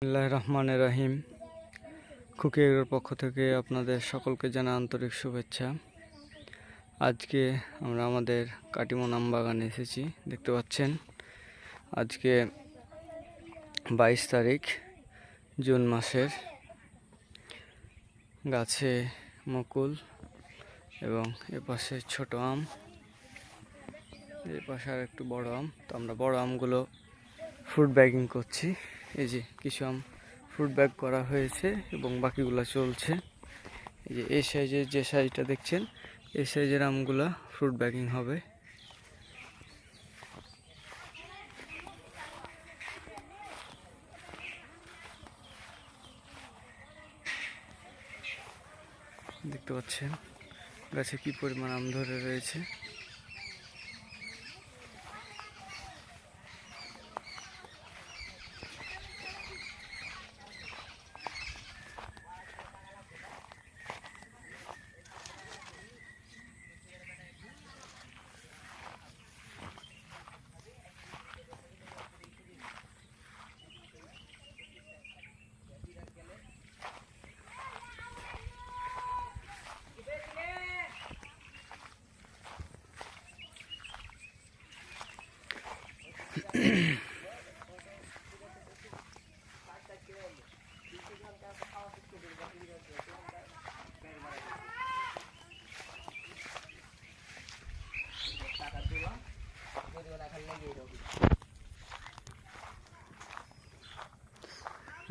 বিসমিল্লাহির রহমানির রহিম। খুকি এগ্রোর পক্ষ থেকে আপনাদের সকলকে জানাই আন্তরিক শুভেচ্ছা। আজকে আমরা আমাদের কাটিমন আম বাগানে এসেছি। দেখতে পাচ্ছেন আজকে 22 তারিখ জুন মাসের। গাছে মুকুল এবং এপাশে ছোট আম, এপাশে আর একটু বড় আম। তো আমরা বড় আমগুলো ফ্রুট ব্যাগিং করছি। এই যে কিছু আম ফ্রুট ব্যাগ করা হয়েছে এবং বাকিগুলো চলছে। এই যে এই সাইজের যে সাইজটা দেখছেন, এই সাইজের আমগুলা ফ্রুট ব্যাগিং হবে। দেখতে পাচ্ছেন গাছে কি পরিমাণ আম ধরে রয়েছে।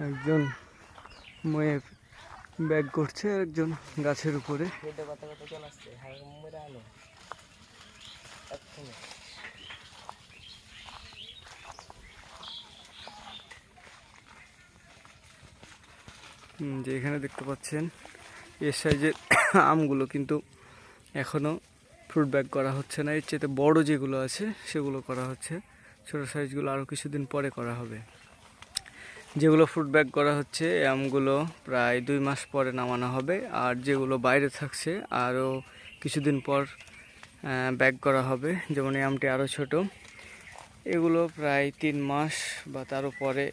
একজন ময়ে ব্যাগ করছে, একজন গাছের উপরে। যে এখানে দেখতে পাচ্ছেন এর সাইজের আমগুলো কিন্তু এখনো ফ্রুট ব্যাগ করা হচ্ছে না। এর চেয়ে বড় যেগুলো আছে সেগুলো করা হচ্ছে, ছোট সাইজগুলো আরও কিছুদিন পরে করা হবে। যেগুলো ফ্রুট ব্যাগ করা হচ্ছে এই আমগুলো প্রায় 2 মাস পরে নামানো হবে, আর যেগুলো বাইরে থাকছে আরও কিছুদিন পর ব্যাগ করা হবে। যেমন এই আমটি আরও ছোট, এগুলো প্রায় 3 মাস বা তারও পরে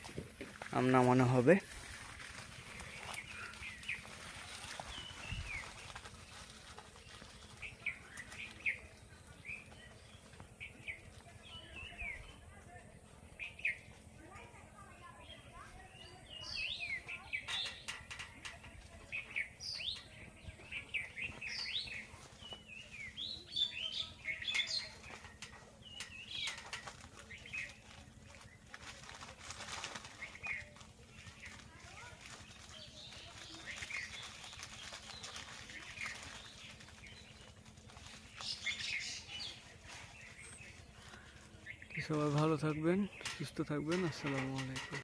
আম নামানো হবে। সবাই ভালো থাকবেন, সুস্থ থাকবেন। আসসালামু আলাইকুম।